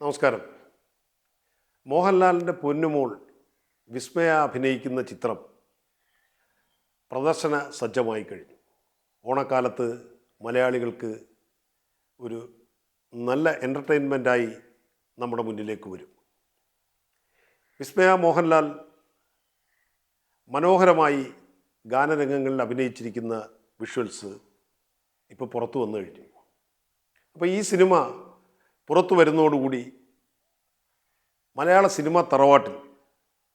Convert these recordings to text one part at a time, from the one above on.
നമസ്കാരം. മോഹൻലാലിൻ്റെ പൊന്നുമോൾ വിസ്മയ അഭിനയിക്കുന്ന ചിത്രം പ്രദർശന സജ്ജമായി കഴിഞ്ഞു. ഓണക്കാലത്ത് മലയാളികൾക്ക് ഒരു നല്ല എൻ്റർടൈൻമെൻറ്റായി നമ്മുടെ മുന്നിലേക്ക് വരും. വിസ്മയ മോഹൻലാൽ മനോഹരമായി ഗാനരംഗങ്ങളിൽ അഭിനയിച്ചിരിക്കുന്ന വിഷ്വൽസ് ഇപ്പോൾ പുറത്തു വന്നു കഴിഞ്ഞു. അപ്പോൾ ഈ സിനിമ പുറത്തു വരുന്നതോടുകൂടി മലയാള സിനിമ തറവാട്ടിൽ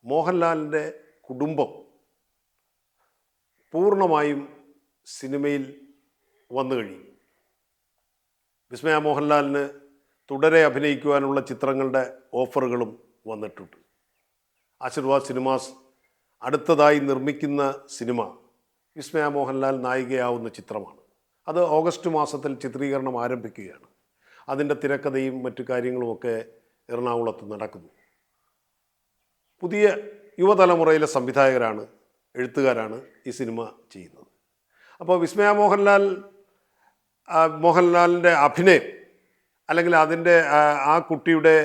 മോഹൻലാലിൻ്റെ കുടുംബം പൂർണ്ണമായും സിനിമയിൽ വന്നു കഴിയും. വിസ്മയ മോഹൻലാലിന് തുടരെ അഭിനയിക്കുവാനുള്ള ചിത്രങ്ങളുടെ ഓഫറുകളും വന്നിട്ടുണ്ട്. ആശീർവാദ് സിനിമാസ് അടുത്തതായി നിർമ്മിക്കുന്ന സിനിമ വിസ്മയ മോഹൻലാൽ നായികയാവുന്ന ചിത്രമാണ്. അത് ഓഗസ്റ്റ് മാസത്തിൽ ചിത്രീകരണം ആരംഭിക്കുകയാണ്. അതിൻ്റെ തിരക്കഥയും മറ്റു കാര്യങ്ങളുമൊക്കെ എറണാകുളത്ത് നടക്കുന്നു. പുതിയ യുവതലമുറയിലെ സംവിധായകരാണ്, എഴുത്തുകാരാണ് ഈ സിനിമ ചെയ്യുന്നത്. അപ്പോൾ വിസ്മയ മോഹൻലാലിൻ്റെ അഭിനയം അല്ലെങ്കിൽ അതിൻ്റെ ആ കുട്ടിയുടെ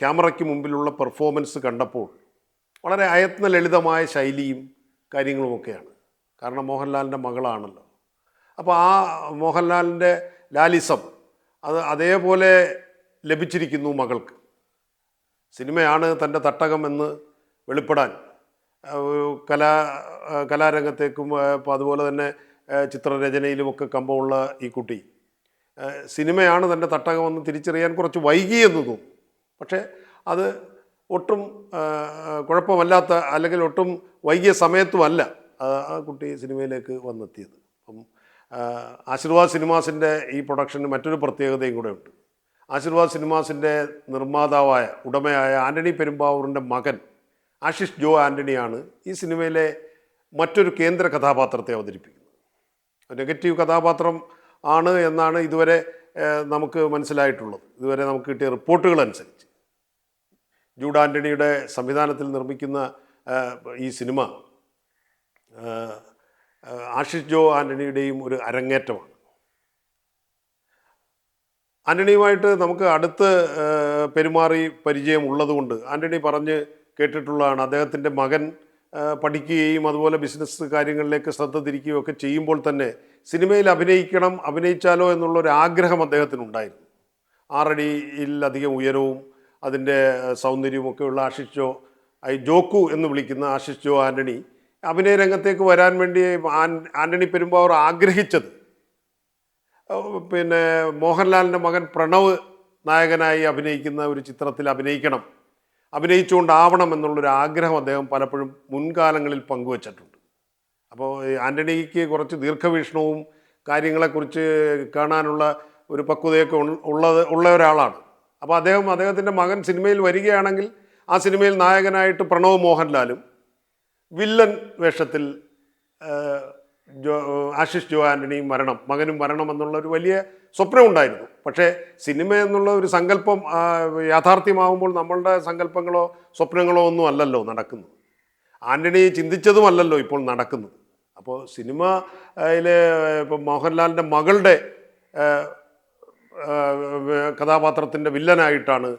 ക്യാമറയ്ക്ക് മുമ്പിലുള്ള പെർഫോമൻസ് കണ്ടപ്പോൾ വളരെ അയത്ന ലളിതമായ ശൈലിയും കാര്യങ്ങളുമൊക്കെയാണ്. കാരണം മോഹൻലാലിൻ്റെ മകളാണല്ലോ. അപ്പോൾ ആ മോഹൻലാലിൻ്റെ ലാലിസം അത് അതേപോലെ ലഭിച്ചിരിക്കുന്നു മകൾക്ക്. സിനിമയാണ് തൻ്റെ തട്ടകം എന്ന് വെളിപ്പെടാൻ കലാരംഗത്തേക്കും അതുപോലെ തന്നെ ചിത്രരചനയിലുമൊക്കെ കമ്പമുള്ള ഈ കുട്ടി സിനിമയാണ് തൻ്റെ തട്ടകമെന്ന് തിരിച്ചറിയാൻ കുറച്ച് വൈകിയെന്ന് തോന്നും. പക്ഷേ അത് ഒട്ടും കുഴപ്പമല്ലാത്ത അല്ലെങ്കിൽ ഒട്ടും വൈകിയ സമയത്തുമല്ല ആ കുട്ടി സിനിമയിലേക്ക് വന്നെത്തിയത്. അപ്പം ആശീർവാദ് സിനിമാസിൻ്റെ ഈ പ്രൊഡക്ഷന് മറ്റൊരു പ്രത്യേകതയും കൂടെ ഉണ്ട്. ആശീർവാദ് സിനിമാസിൻ്റെ നിർമ്മാതാവായ ഉടമയായ ആൻ്റണി പെരുമ്പാവൂരിൻ്റെ മകൻ ആശിഷ് ജോ ആൻ്റണിയാണ് ഈ സിനിമയിലെ മറ്റൊരു കേന്ദ്ര കഥാപാത്രത്തെ അവതരിപ്പിക്കുന്നത്. നെഗറ്റീവ് കഥാപാത്രം ആണ് എന്നാണ് ഇതുവരെ നമുക്ക് മനസ്സിലായിട്ടുള്ളത്. ഇതുവരെ നമുക്ക് കിട്ടിയ റിപ്പോർട്ടുകൾ അനുസരിച്ച് ജൂഡ് ആൻ്റണിയുടെ സംവിധാനത്തിൽ നിർമ്മിക്കുന്ന ഈ സിനിമ ആശിഷ് ജോ ആൻ്റണിയുടെയും ഒരു അരങ്ങേറ്റമാണ്. ആൻ്റണിയുമായിട്ട് നമുക്ക് അടുത്ത് പെരുമാറി പരിചയം ഉള്ളതുകൊണ്ട് ആൻ്റണി പറഞ്ഞ് കേട്ടിട്ടുള്ളതാണ്, അദ്ദേഹത്തിൻ്റെ മകൻ പഠിക്കുകയും അതുപോലെ ബിസിനസ് കാര്യങ്ങളിലേക്ക് ശ്രദ്ധ തിരിക്കുകയും ഒക്കെ ചെയ്യുമ്പോൾ തന്നെ സിനിമയിൽ അഭിനയിച്ചാലോ എന്നുള്ളൊരു ആഗ്രഹം അദ്ദേഹത്തിനുണ്ടായിരുന്നു. 6 അടിയിലധികം ഉയരവും അതിൻ്റെ സൗന്ദര്യവുമൊക്കെയുള്ള ആശിഷ് ജോക്കു എന്ന് വിളിക്കുന്ന ആശിഷ് ജോ ആൻ്റണി അഭിനയ രംഗത്തേക്ക് വരാൻ വേണ്ടി ആൻ്റണി പെരുമ്പാവൂർ ആഗ്രഹിച്ചത് മോഹൻലാലിൻ്റെ മകൻ പ്രണവ് നായകനായി അഭിനയിക്കുന്ന ഒരു ചിത്രത്തിൽ അഭിനയിച്ചുകൊണ്ടാവണം എന്നുള്ളൊരു ആഗ്രഹം അദ്ദേഹം പലപ്പോഴും മുൻകാലങ്ങളിൽ പങ്കുവച്ചിട്ടുണ്ട്. അപ്പോൾ ആൻ്റണിക്ക് കുറച്ച് ദീർഘവീക്ഷണവും കാര്യങ്ങളെക്കുറിച്ച് കാണാനുള്ള ഒരു പക്വതയൊക്കെ ഉള്ള ഒരാളാണ്. അപ്പോൾ അദ്ദേഹത്തിൻ്റെ മകൻ സിനിമയിൽ വരികയാണെങ്കിൽ ആ സിനിമയിൽ നായകനായിട്ട് പ്രണവ് മോഹൻലാലും വില്ലൻ വേഷത്തിൽ ആശിഷ് ജോ ആൻ്റണിയും മകനും വരണം എന്നുള്ളൊരു വലിയ സ്വപ്നമുണ്ടായിരുന്നു. പക്ഷേ സിനിമ എന്നുള്ള ഒരു സങ്കല്പം യാഥാർത്ഥ്യമാകുമ്പോൾ നമ്മളുടെ സങ്കല്പങ്ങളോ സ്വപ്നങ്ങളോ ഒന്നും അല്ലല്ലോ നടക്കുന്നത്. ആൻ്റണി ചിന്തിച്ചതുമല്ലല്ലോ ഇപ്പോൾ നടക്കുന്നത്. അപ്പോൾ സിനിമയിലെ ഇപ്പം മോഹൻലാലിൻ്റെ മകളുടെ കഥാപാത്രത്തിൻ്റെ വില്ലനായിട്ടാണ്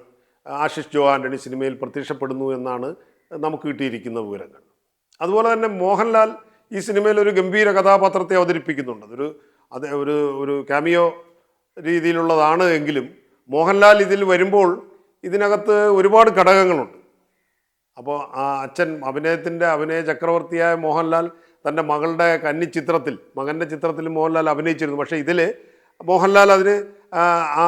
ആശിഷ് ജോ ആൻ്റണി സിനിമയിൽ പ്രത്യക്ഷപ്പെടുന്നു എന്നാണ് നമുക്ക് കിട്ടിയിരിക്കുന്ന വിവരങ്ങൾ. അതുപോലെ തന്നെ മോഹൻലാൽ ഈ സിനിമയിൽ ഒരു ഗംഭീര കഥാപാത്രത്തെ അവതരിപ്പിക്കുന്നുണ്ട്. ഒരു കാമിയോ രീതിയിലുള്ളതാണ് എങ്കിലും മോഹൻലാൽ ഇതിൽ വരുമ്പോൾ ഇതിനകത്ത് ഒരുപാട് ഘടകങ്ങളുണ്ട്. അപ്പോൾ ആ അച്ഛൻ അഭിനയ ചക്രവർത്തിയായ മോഹൻലാൽ തൻ്റെ മകളുടെ മകൻ്റെ ചിത്രത്തിൽ മോഹൻലാൽ അഭിനയിച്ചിരുന്നു. പക്ഷേ ഇതിൽ മോഹൻലാൽ അതിന് ആ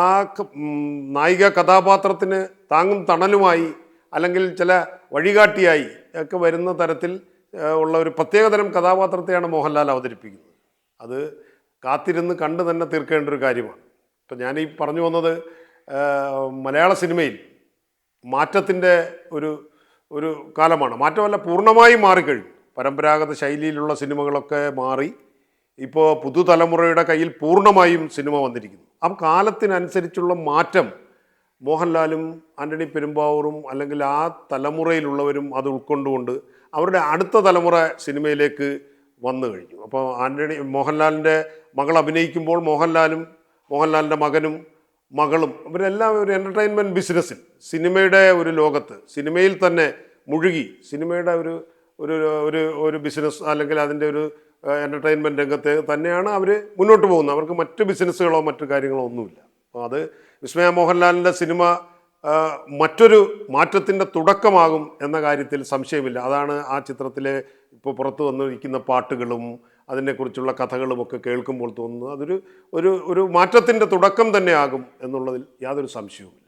നായിക കഥാപാത്രത്തിന് താങ്ങും തണലുമായി അല്ലെങ്കിൽ ചില വഴികാട്ടിയായി ഒക്കെ വരുന്ന തരത്തിൽ ഉള്ള ഒരു പ്രത്യേകതരം കഥാപാത്രത്തെയാണ് മോഹൻലാൽ അവതരിപ്പിക്കുന്നത്. അത് കാത്തിരുന്ന് കണ്ട് തന്നെ തീർക്കേണ്ട ഒരു കാര്യമാണ്. ഇപ്പം ഞാനീ പറഞ്ഞു വന്നത് മലയാള സിനിമയിൽ മാറ്റത്തിൻ്റെ ഒരു കാലമാണ്. മാറ്റമല്ല, പൂർണ്ണമായും മാറിക്കഴിഞ്ഞു. പരമ്പരാഗത ശൈലിയിലുള്ള സിനിമകളൊക്കെ മാറി ഇപ്പോൾ പുതുതലമുറയുടെ കയ്യിൽ പൂർണ്ണമായും സിനിമ വന്നിരിക്കുന്നു. ആ കാലത്തിനനുസരിച്ചുള്ള മാറ്റം മോഹൻലാലും ആൻ്റണി പെരുമ്പാവൂറും അല്ലെങ്കിൽ ആ തലമുറയിലുള്ളവരും അത് ഉൾക്കൊണ്ടുകൊണ്ട് അവരുടെ അടുത്ത തലമുറ സിനിമയിലേക്ക് വന്നു കഴിഞ്ഞു. അപ്പോൾ മോഹൻലാലിൻ്റെ മകൾ അഭിനയിക്കുമ്പോൾ മോഹൻലാലിൻ്റെ മകനും മകളും ഇവരെല്ലാം ഒരു എൻ്റർടൈൻമെൻറ്റ് ബിസിനസ്സിൽ, സിനിമയുടെ ഒരു ലോകത്ത്, സിനിമയിൽ തന്നെ മുഴുകി, സിനിമയുടെ ഒരു ഒരു ഒരു ഒരു ബിസിനസ് അല്ലെങ്കിൽ അതിൻ്റെ ഒരു എൻ്റർടൈൻമെൻറ്റ് രംഗത്ത് തന്നെയാണ് അവർ മുന്നോട്ട് പോകുന്നത്. അവർക്ക് മറ്റ് ബിസിനസ്സുകളോ മറ്റു കാര്യങ്ങളോ ഒന്നുമില്ല. അപ്പോൾ അത് വിസ്മയ മോഹൻലാലിൻ്റെ സിനിമ മറ്റൊരു മാറ്റത്തിൻ്റെ തുടക്കമാകും എന്ന കാര്യത്തിൽ സംശയമില്ല. അതാണ് ആ ചിത്രത്തിലെ ഇപ്പോൾ പുറത്തു വന്നിരിക്കുന്ന പാട്ടുകളും അതിനെക്കുറിച്ചുള്ള കഥകളുമൊക്കെ കേൾക്കുമ്പോൾ തോന്നുന്നത് അതൊരു ഒരു ഒരു മാറ്റത്തിൻ്റെ തുടക്കം തന്നെയാകും എന്നുള്ളതിൽ യാതൊരു സംശയവുമില്ല.